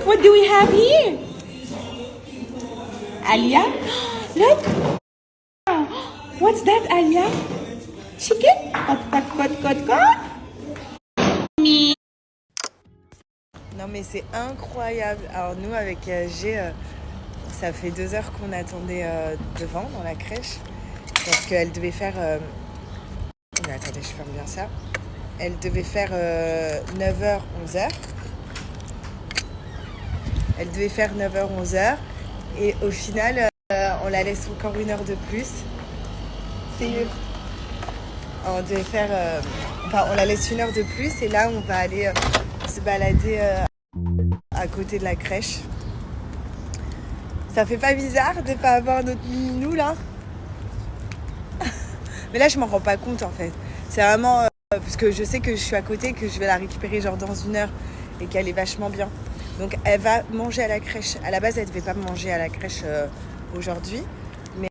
What do we have here? Alia? Look! What's that, Alia? Chicken? Quoi? Non mais c'est incroyable. Alors nous avec G, ça fait 2 heures qu'on attendait devant dans la crèche. Parce qu'elle devait faire... Mais attendez, je ferme bien ça. Elle devait faire 9h, 11h. Elle devait faire 9h, 11h. Et au final, on la laisse encore 1 heure de plus. C'est mieux. On devait faire... Enfin, on la laisse 1 heure de plus. Et là, on va aller se balader à côté de la crèche. Ça fait pas bizarre de pas avoir notre minou là? Mais là, je m'en rends pas compte en fait. C'est vraiment... parce que je sais que je suis à côté, que je vais la récupérer genre dans 1 heure et qu'elle est vachement bien. Donc elle va manger à la crèche. À la base, elle devait pas manger à la crèche aujourd'hui. Mais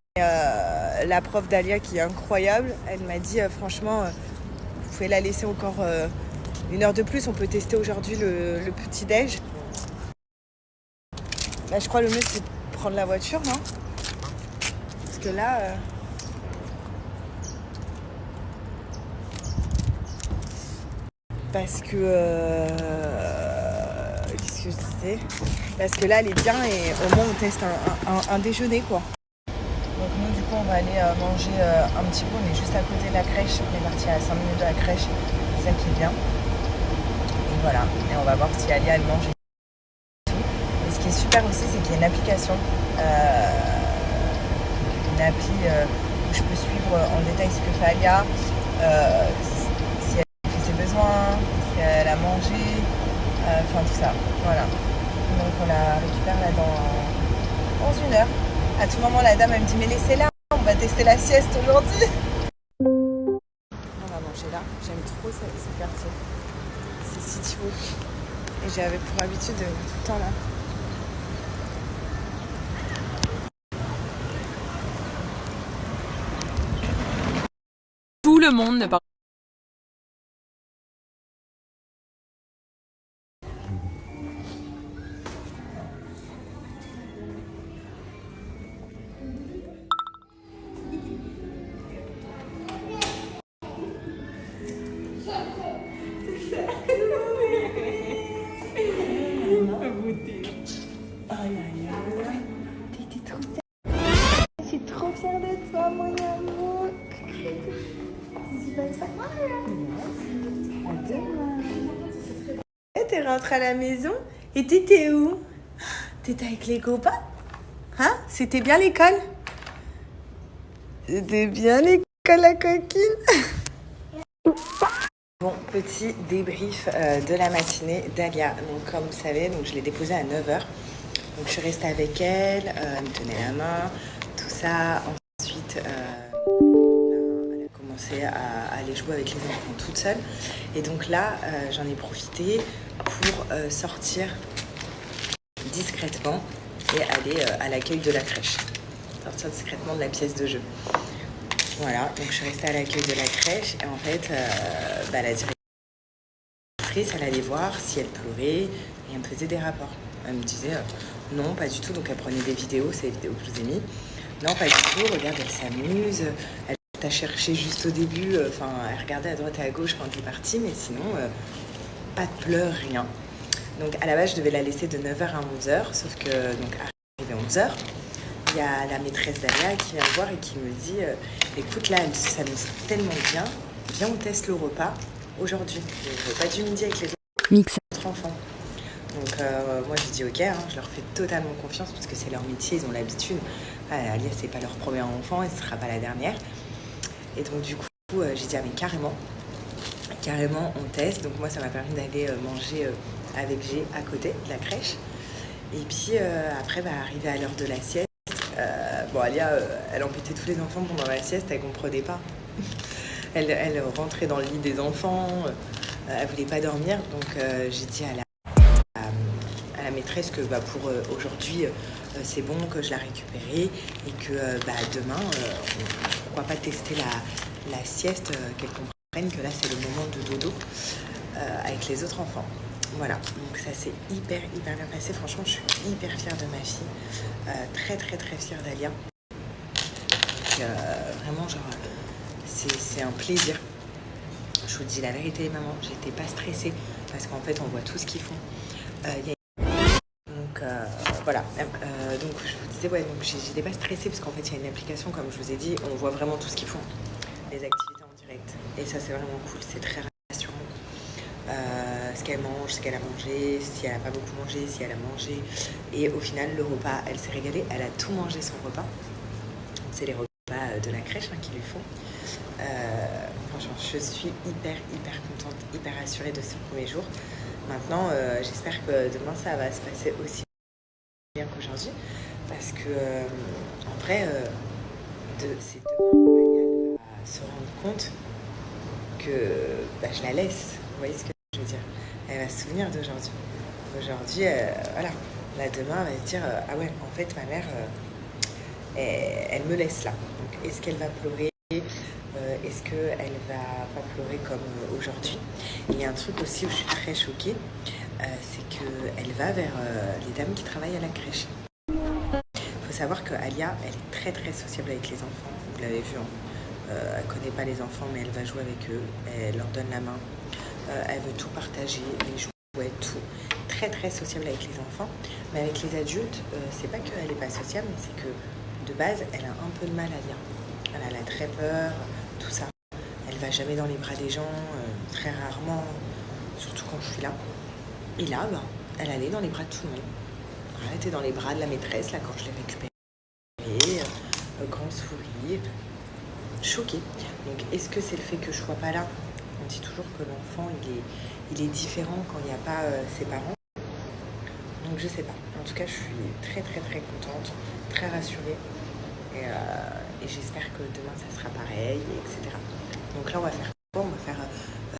la prof d'Alia qui est incroyable, elle m'a dit franchement, vous pouvez la laisser encore 1 heure de plus. On peut tester aujourd'hui le petit-déj. Là, je crois le mieux c'est de prendre la voiture, non? Parce que là... Parce que... qu'est-ce que je disais? Parce que là, elle est bien et au moins on teste un déjeuner, quoi. Donc nous, du coup, on va aller manger un petit peu. On est juste à côté de la crèche. On est parti à 5 minutes de la crèche. C'est ça qui est bien. Et voilà. Et on va voir si Alia, elle mange. Et ce qui est super aussi, c'est qu'il y a une application. Une appli où je peux suivre en détail ce que fait Alia. Si elle fait ses besoins, si elle a mangé, enfin tout ça, voilà. Donc on la récupère là dans 1 heure. À tout moment la dame elle me dit mais laissez-la, on va tester la sieste aujourd'hui. On va manger là, j'aime trop ce quartier. C'est City Walk. Et j'avais pour habitude de tout le temps là. Tout le monde ne parle. Je suis trop fière de toi, mon amour. C'est pas ça. À demain. Et t'es rentrée à la maison? Et t'étais où? T'étais avec les copains? Hein? C'était bien l'école? C'était bien l'école, la coquine? Bon, petit débrief de la matinée d'Alia. Donc, comme vous savez, donc, je l'ai déposée à 9h. Donc, je suis restée avec elle, elle me tenait la main, tout ça. Ensuite, elle a commencé à aller jouer avec les enfants toute seule. Et donc là, j'en ai profité pour sortir discrètement et aller à l'accueil de la crèche. Sortir discrètement de la pièce de jeu. Voilà, donc je suis restée à l'accueil de la crèche et en fait, la directrice, elle allait voir si elle pleurait et elle me faisait des rapports. Elle me disait non, pas du tout, donc elle prenait des vidéos, c'est les vidéos que je vous ai mis. Non, pas du tout, regarde, elle s'amuse, elle t'a cherché juste au début, elle regardait à droite et à gauche quand elle est partie, mais sinon, pas de pleurs, rien. Donc à la base, je devais la laisser de 9h à 11h, sauf que, donc arrivé à 11h, il y a la maîtresse d'Alia qui vient me voir et qui me dit écoute, là, elle s'amuse tellement bien, viens, on teste le repas aujourd'hui. Le repas du midi avec les autres enfants. Donc moi, je dis ok, je leur fais totalement confiance parce que c'est leur métier, ils ont l'habitude. Alia, c'est pas leur premier enfant et ce sera pas la dernière. Et donc, du coup, j'ai dit mais carrément, on teste. Donc moi, ça m'a permis d'aller manger avec G à côté de la crèche. Et puis après, arrivé à l'heure de la sieste, Alia, elle embêtait tous les enfants pendant la sieste, elle comprenait pas. elle rentrait dans le lit des enfants, elle voulait pas dormir, donc j'ai dit à la maîtresse que pour aujourd'hui, c'est bon, que je la récupérais et que demain, pourquoi pas tester la sieste, qu'elle comprenne que là c'est le moment de dodo avec les autres enfants. voilà, donc ça s'est hyper bien passé. Franchement, je suis hyper fière de ma fille. Très fière d'Alia. Donc vraiment, genre, c'est un plaisir. Je vous dis la vérité, maman, j'étais pas stressée parce qu'en fait, on voit tout ce qu'ils font. Donc voilà, donc je vous disais, ouais, donc j'étais pas stressée parce qu'en fait, il y a une application, comme je vous ai dit, on voit vraiment tout ce qu'ils font, les activités en direct. Et ça, c'est vraiment cool, c'est très rassurant. Ce qu'elle mange, ce qu'elle a mangé, si elle a pas beaucoup mangé, si elle a mangé. Et au final, le repas, elle s'est régalée, elle a tout mangé son repas. C'est les repas de la crèche qui lui font. Franchement, je suis hyper contente, hyper rassurée de ce premier jour. Maintenant, j'espère que demain, ça va se passer aussi bien qu'aujourd'hui. Parce que, en vrai, c'est demain, Alia va se rendre compte que je la laisse. Vous voyez ce que je veux dire? Elle va se souvenir d'aujourd'hui. Aujourd'hui, voilà. Là, demain, elle va se dire ah ouais, en fait, ma mère, elle me laisse là. Donc, est-ce qu'elle va pleurer? Est-ce qu'elle va pas pleurer comme aujourd'hui? Il y a un truc aussi où je suis très choquée, c'est qu'elle va vers les dames qui travaillent à la crèche. Il faut savoir que Alia, elle est très sociable avec les enfants. Vous l'avez vu, hein. Elle connaît pas les enfants, mais elle va jouer avec eux. Elle leur donne la main. Elle veut tout partager, les jouets, tout. Très sociable avec les enfants. Mais avec les adultes, c'est pas qu'elle est pas sociable, mais c'est que de base, elle a un peu de mal à lire. Elle a très peur, tout ça. Elle va jamais dans les bras des gens, très rarement, surtout quand je suis là. Et là, elle allait dans les bras de tout le monde. Elle était dans les bras de la maîtresse, là, quand je l'ai récupérée. Grand sourire. Choquée. Donc, est-ce que c'est le fait que je sois pas là? On dit toujours que l'enfant, il est différent quand il n'y a pas ses parents. Donc, je sais pas. En tout cas, je suis très contente, très rassurée. Et j'espère que demain, ça sera pareil, etc. Donc là, on va faire quoi? On va faire